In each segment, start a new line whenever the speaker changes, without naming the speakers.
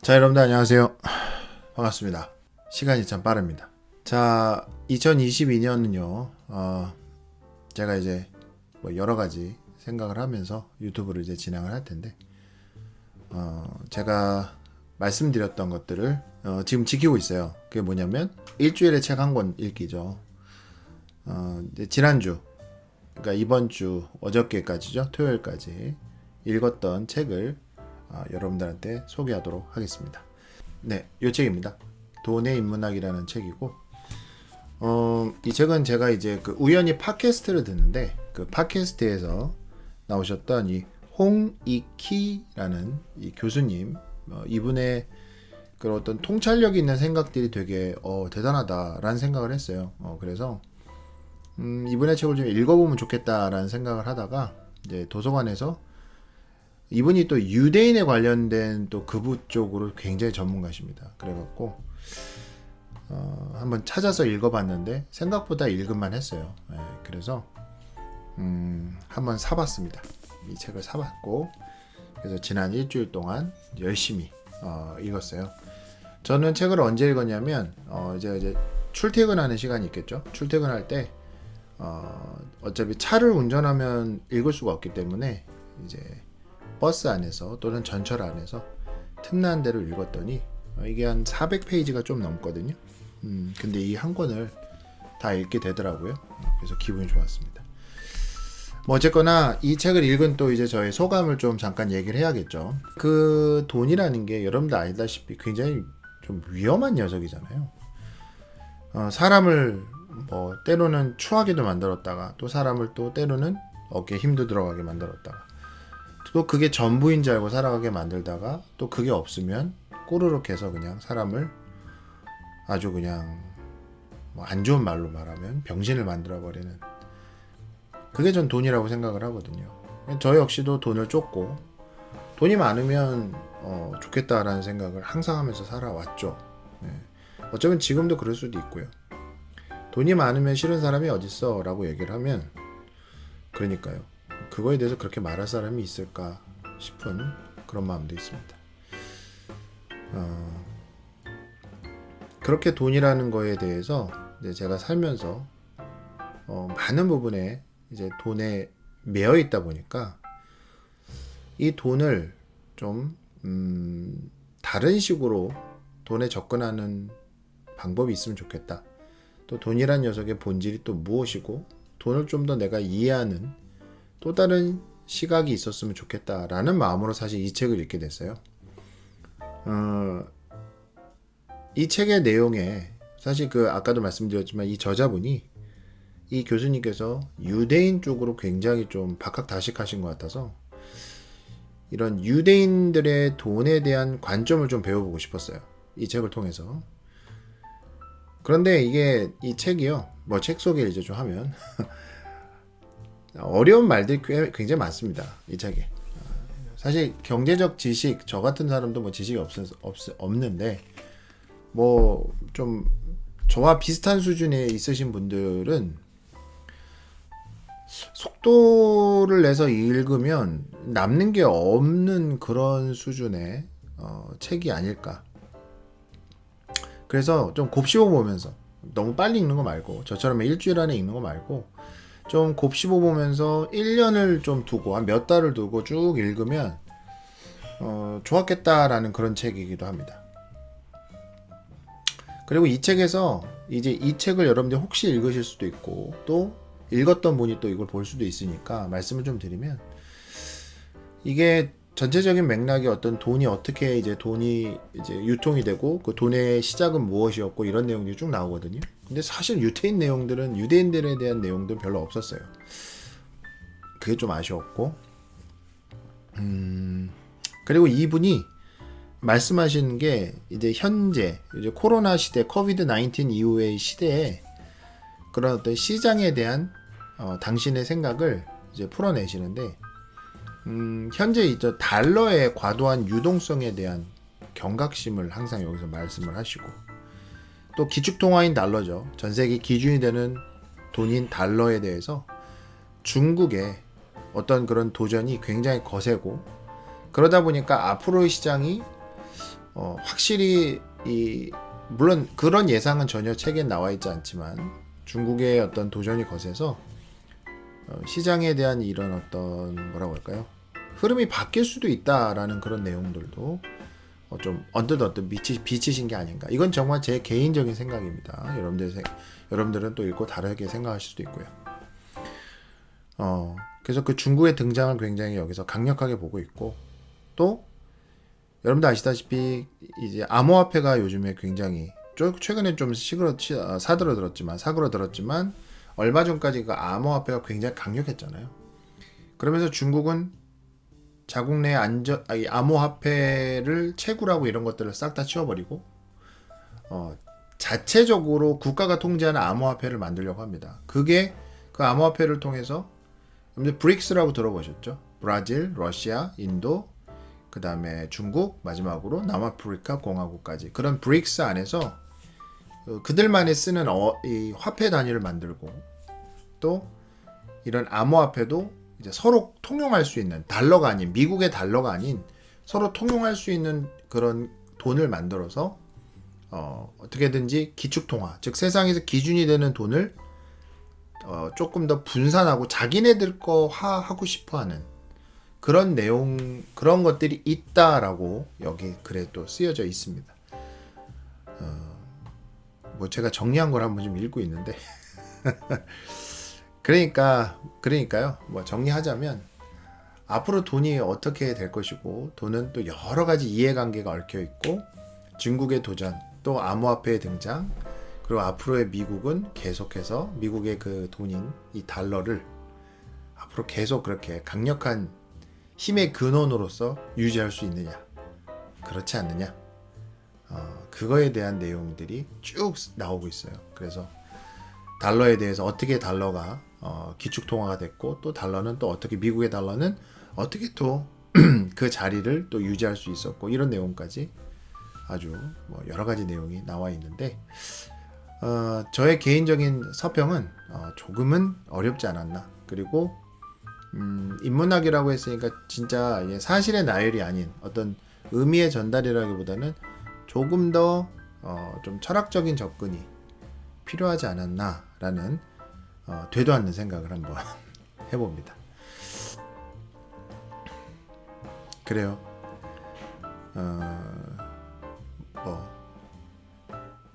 자, 여러분들 안녕하세요. 반갑습니다. 시간이 참 빠릅니다. 자, 2022년은요, 제가 이제 뭐 여러 가지 생각을 하면서 유튜브를 이제 진행을 할 텐데, 제가 말씀드렸던 것들을 지금 지키고 있어요. 그게 뭐냐면 일주일에 책 한 권 읽기죠. 이제 지난주, 그러니까 이번 주 어저께까지죠, 토요일까지 읽었던 책을 여러분들한테 소개하도록 하겠습니다. 네, 이 책입니다. 돈의 인문학이라는 책이고, 이 책은 제가 이제 그 우연히 팟캐스트를 듣는데, 그 팟캐스트에서 나오셨던 이 홍익희라는 이 교수님, 이분의 그 어떤 통찰력 있는 생각들이 되게 대단하다라는 생각을 했어요. 그래서 이분의 책을 좀 읽어보면 좋겠다라는 생각을 하다가 이제 도서관에서 이분이 또 유대인에 관련된 또 그부 쪽으로 굉장히 전문가십니다. 그래갖고 한번 찾아서 읽어봤는데 생각보다 읽을만 했어요. 그래서 한번 사봤습니다. 이 책을 사봤고, 그래서 지난 일주일 동안 열심히 읽었어요. 저는 책을 언제 읽었냐면 이제 출퇴근하는 시간이 있겠죠. 출퇴근할 때 어차피 차를 운전하면 읽을 수가 없기 때문에 이제 버스 안에서 또는 전철 안에서 틈난 대로 읽었더니 이게 한 400페이지가 좀 넘거든요. 근데 이 한 권을 다 읽게 되더라고요. 그래서 기분이 좋았습니다. 뭐 어쨌거나 이 책을 읽은 또 이제 저의 소감을 좀 잠깐 얘기를 해야겠죠. 그 돈이라는 게 여러분들 알다시피 굉장히 좀 위험한 녀석이잖아요. 사람을 뭐 때로는 추하게도 만들었다가 또 사람을 또 때로는 어깨에 힘도 들어가게 만들었다가 또 그게 전부인 줄 알고 살아가게 만들다가 또 그게 없으면 꼬르륵 해서 그냥 사람을 아주 그냥 뭐 안 좋은 말로 말하면 병신을 만들어버리는, 그게 전 돈이라고 생각을 하거든요. 저 역시도 돈을 쫓고 돈이 많으면 좋겠다라는 생각을 항상 하면서 살아왔죠. 어쩌면 지금도 그럴 수도 있고요. 돈이 많으면 싫은 사람이 어딨어 라고 얘기를 하면, 그러니까요, 그거에 대해서 그렇게 말할 사람이 있을까 싶은 그런 마음도 있습니다. 그렇게 돈이라는 거에 대해서 이제 제가 살면서 많은 부분에 이제 돈에 매여 있다 보니까 이 돈을 좀 다른 식으로 돈에 접근하는 방법이 있으면 좋겠다. 또 돈이란 녀석의 본질이 또 무엇이고 돈을 좀 더 내가 이해하는 또 다른 시각이 있었으면 좋겠다라는 마음으로 사실 이 책을 읽게 됐어요. 이 책의 내용에 사실 그 아까도 말씀드렸지만 이 저자분이, 이 교수님께서 유대인 쪽으로 굉장히 좀 박학다식하신 것 같아서 이런 유대인들의 돈에 대한 관점을 좀 배워보고 싶었어요. 이 책을 통해서. 그런데 이게 이 책이요, 뭐 책 소개를 이제 좀 하면 어려운 말들이 굉장히 많습니다. 이 책에. 사실 경제적 지식, 저 같은 사람도 뭐 지식이 없는데 뭐 좀 저와 비슷한 수준에 있으신 분들은 속도를 내서 읽으면 남는 게 없는 그런 수준의 책이 아닐까. 그래서 좀 곱씹어 보면서, 너무 빨리 읽는 거 말고, 저처럼 일주일 안에 읽는 거 말고 좀 곱씹어 보면서 1년을 좀 두고 한 몇 달을 두고 쭉 읽으면 좋았겠다라는 그런 책이기도 합니다. 그리고 이 책에서 이제 이 책을 여러분들 혹시 읽으실 수도 있고 또 읽었던 분이 또 이걸 볼 수도 있으니까 말씀을 좀 드리면, 이게 전체적인 맥락이 어떤 돈이 어떻게 이제 돈이 이제 유통이 되고 그 돈의 시작은 무엇이었고 이런 내용들이 쭉 나오거든요. 근데 사실 유대인들에 대한 내용들은 별로 없었어요. 그게 좀 아쉬웠고, 그리고 이분이 말씀하시는 게 이제 현재 이제 코로나 시대, 코비드 19 이후의 시대에 그런 어떤 시장에 대한 당신의 생각을 이제 풀어내시는데, 현재 이제 달러의 과도한 유동성에 대한 경각심을 항상 여기서 말씀을 하시고, 또 기축통화인 달러죠. 전 세계 기준이 되는 돈인 달러에 대해서 중국의 어떤 그런 도전이 굉장히 거세고, 그러다 보니까 앞으로의 시장이 확실히 물론 그런 예상은 전혀 책에 나와 있지 않지만 중국의 어떤 도전이 거세서 시장에 대한 이런 어떤 뭐라고 할까요? 흐름이 바뀔 수도 있다라는 그런 내용들도 좀 언뜻 비치신 게 아닌가. 이건 정말 제 개인적인 생각입니다. 여러분들은 또 읽고 다르게 생각하실 수도 있고요. 그래서 그 중국의 등장을 굉장히 여기서 강력하게 보고 있고, 또 여러분들 아시다시피 이제 암호화폐가 요즘에 굉장히 최근에 좀 사그러들었지만 얼마 전까지 그 암호화폐가 굉장히 강력했잖아요. 그러면서 중국은 자국 내 암호화폐를 채굴하고 이런 것들을 싹 다 치워버리고 자체적으로 국가가 통제하는 암호화폐를 만들려고 합니다. 그게 그 암호화폐를 통해서 여러분들 브릭스라고 들어보셨죠? 브라질, 러시아, 인도, 그 다음에 중국, 마지막으로 남아프리카 공화국까지 그런 브릭스 안에서 그들만이 쓰는 이 화폐 단위를 만들고 또 이런 암호화폐도 이제 서로 통용할 수 있는 달러가 아닌 미국의 달러가 아닌 서로 통용할 수 있는 그런 돈을 만들어서 어떻게든지 기축통화 즉 세상에서 기준이 되는 돈을 조금 더 분산하고 자기네들 거 하고 싶어하는 그런 내용 그런 것들이 있다라고 여기 글에 또 쓰여져 있습니다. 뭐 제가 정리한 걸 한번 좀 읽고 있는데 그러니까요. 뭐 정리하자면 앞으로 돈이 어떻게 될 것이고 돈은 또 여러 가지 이해관계가 얽혀 있고 중국의 도전 또 암호화폐의 등장 그리고 앞으로의 미국은 계속해서 미국의 그 돈인 이 달러를 앞으로 계속 그렇게 강력한 힘의 근원으로서 유지할 수 있느냐 그렇지 않느냐 그거에 대한 내용들이 쭉 나오고 있어요. 그래서 달러에 대해서 어떻게 달러가 기축통화가 됐고 또 달러는 또 어떻게 미국의 달러는 어떻게 또 그 자리를 또 유지할 수 있었고 이런 내용까지 아주 뭐 여러 가지 내용이 나와 있는데 저의 개인적인 서평은 조금은 어렵지 않았나. 그리고 인문학이라고 했으니까 진짜 사실의 나열이 아닌 어떤 의미의 전달이라기보다는 조금 더 좀 철학적인 접근이 필요하지 않았나라는 되도 않는 생각을 한번 해봅니다. 그래요. 뭐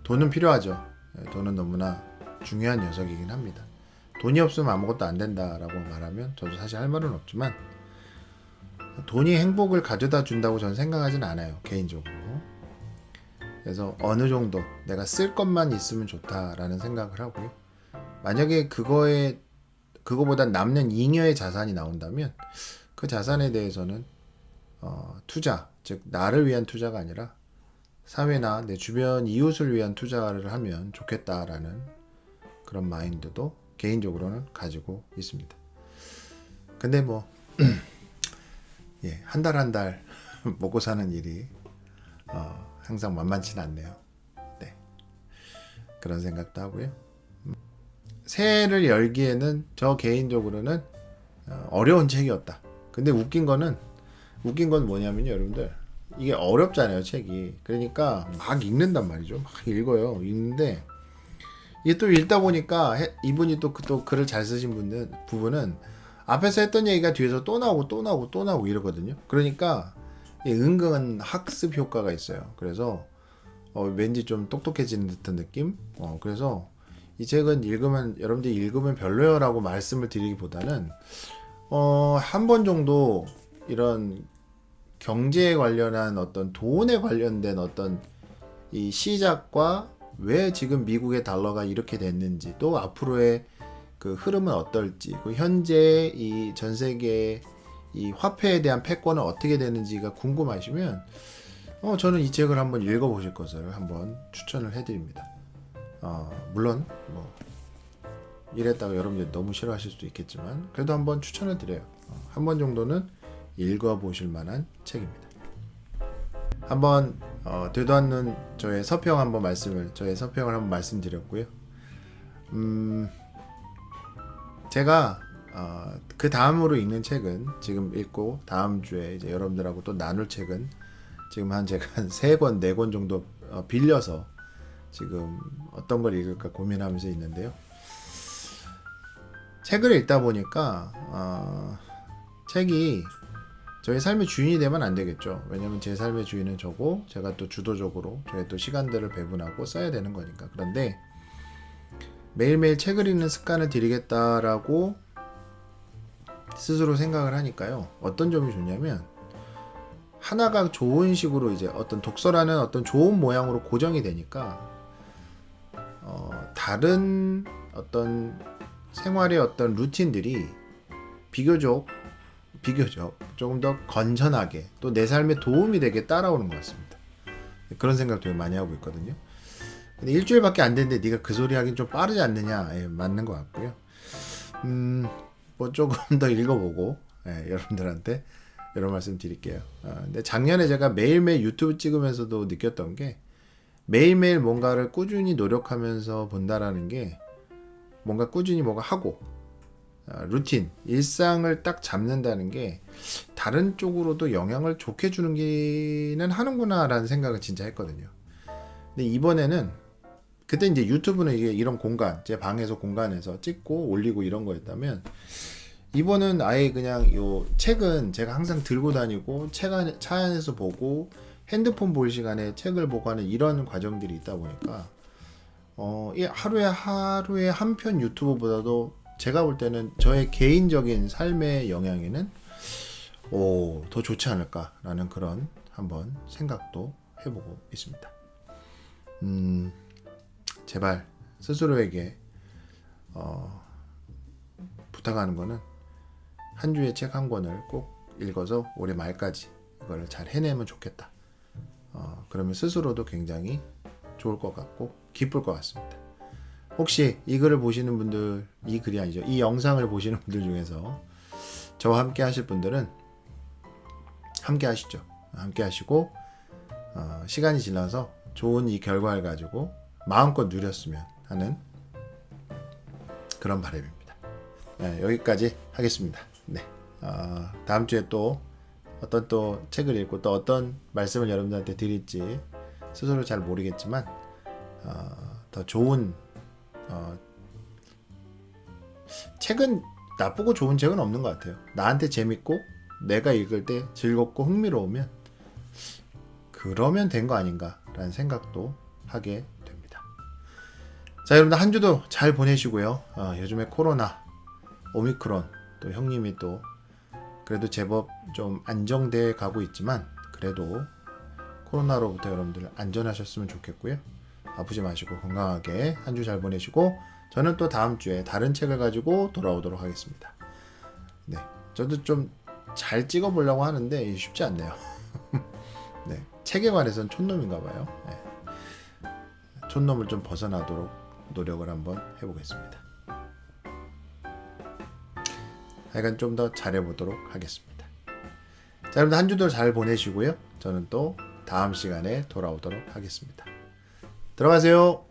돈은 필요하죠. 돈은 너무나 중요한 녀석이긴 합니다. 돈이 없으면 아무것도 안 된다라고 말하면 저도 사실 할 말은 없지만 돈이 행복을 가져다 준다고 저는 생각하진 않아요. 개인적으로. 그래서 어느 정도 내가 쓸 것만 있으면 좋다라는 생각을 하고요. 만약에 그거보다 남는 잉여의 자산이 나온다면 그 자산에 대해서는 투자, 즉 나를 위한 투자가 아니라 사회나 내 주변 이웃을 위한 투자를 하면 좋겠다라는 그런 마인드도 개인적으로는 가지고 있습니다. 근데 뭐 한 달 한 달 먹고 사는 일이 항상 만만치는 않네요. 네. 그런 생각도 하고요. 새해를 열기에는 저 개인적으로는 어려운 책이었다. 근데 웃긴 건 뭐냐면요, 여러분들. 이게 어렵잖아요, 책이. 그러니까 막 읽는단 말이죠. 막 읽어요. 읽는데 이게 또 읽다 보니까 이분이 또 글을 잘 쓰신 부분은 앞에서 했던 얘기가 뒤에서 또 나오고 이러거든요. 그러니까 은근한 학습 효과가 있어요. 그래서 왠지 좀 똑똑해지는 듯한 느낌? 그래서 이 책은 여러분들이 읽으면 별로요라고 말씀을 드리기보다는 한 번 정도 이런 경제에 관련한 어떤 돈에 관련된 어떤 이 시작과 왜 지금 미국의 달러가 이렇게 됐는지 또 앞으로의 그 흐름은 어떨지 그 현재 이 전 세계 이 화폐에 대한 패권은 어떻게 되는지가 궁금하시면 저는 이 책을 한번 읽어보실 것을 한번 추천을 해드립니다. 물론 뭐 이랬다가 여러분들 너무 싫어하실 수도 있겠지만 그래도 한번 추천을 드려요. 한 번 정도는 읽어보실 만한 책입니다. 한번 되도 않는 저의 서평을 한번 말씀드렸고요. 제가 그 다음으로 읽는 책은 지금 읽고 다음 주에 이제 여러분들하고 또 나눌 책은 지금 제가 한 3권, 4권 정도 빌려서 지금 어떤 걸 읽을까 고민하면서 있는데요. 책을 읽다 보니까 책이 저의 삶의 주인이 되면 안 되겠죠. 왜냐면 제 삶의 주인은 저고 제가 또 주도적으로 저의 또 시간들을 배분하고 써야 되는 거니까. 그런데 매일매일 책을 읽는 습관을 들이겠다라고 스스로 생각을 하니까요. 어떤 점이 좋냐면 하나가 좋은 식으로 이제 어떤 독서라는 어떤 좋은 모양으로 고정이 되니까 다른 어떤 생활의 어떤 루틴들이 비교적 조금 더 건전하게 또 내 삶에 도움이 되게 따라오는 것 같습니다. 그런 생각을 되게 많이 하고 있거든요. 근데 일주일밖에 안 됐는데 네가 그 소리 하긴 좀 빠르지 않느냐? 예, 맞는 것 같고요. 뭐 조금 더 읽어보고 여러분들한테 이런 말씀 드릴게요. 근데 작년에 제가 매일매일 유튜브 찍으면서도 느꼈던 게 매일매일 뭔가를 꾸준히 노력하면서 본다라는 게 뭔가 꾸준히 뭔가 하고 루틴, 일상을 딱 잡는다는 게 다른 쪽으로도 영향을 좋게 주는 기는 하는구나 라는 생각을 진짜 했거든요. 근데 이번에는 그때 이제 유튜브는 이게 이런 공간, 제 방에서 공간에서 찍고 올리고 이런 거였다면 이번은 아예 그냥 요 책은 제가 항상 들고 다니고 차 안에서 보고 핸드폰 볼 시간에 책을 보고 하는 이런 과정들이 있다 보니까 이 하루에 한 편 유튜브보다도 제가 볼 때는 저의 개인적인 삶의 영향에는 더 좋지 않을까라는 그런 한번 생각도 해보고 있습니다. 제발 스스로에게 부탁하는 거는 한 주에 책 한 권을 꼭 읽어서 올해 말까지 이걸 잘 해내면 좋겠다. 그러면 스스로도 굉장히 좋을 것 같고 기쁠 것 같습니다. 혹시 이 글을 보시는 분들, 이 글이 아니죠. 이 영상을 보시는 분들 중에서 저와 함께 하실 분들은 함께 하시죠. 함께 하시고 시간이 지나서 좋은 이 결과를 가지고 마음껏 누렸으면 하는 그런 바람입니다. 네, 여기까지 하겠습니다. 네, 다음 주에 또 어떤 또 책을 읽고 또 어떤 말씀을 여러분들한테 드릴지 스스로 잘 모르겠지만 더 좋은 책은 나쁘고 좋은 책은 없는 것 같아요. 나한테 재밌고 내가 읽을 때 즐겁고 흥미로우면 그러면 된 거 아닌가라는 생각도 하게 됩니다. 자, 여러분들 한 주도 잘 보내시고요. 요즘에 코로나, 오미크론 또 형님이 또 그래도 제법 좀 안정돼 가고 있지만 그래도 코로나로부터 여러분들 안전하셨으면 좋겠고요. 아프지 마시고 건강하게 한 주 잘 보내시고 저는 또 다음 주에 다른 책을 가지고 돌아오도록 하겠습니다. 네, 저도 좀 잘 찍어보려고 하는데 쉽지 않네요. 네, 책에 관해서는 촌놈인가 봐요. 네, 촌놈을 좀 벗어나도록 노력을 한번 해보겠습니다. 하여간 좀 더 잘해보도록 하겠습니다. 자, 여러분들 한 주도 잘 보내시고요. 저는 또 다음 시간에 돌아오도록 하겠습니다. 들어가세요.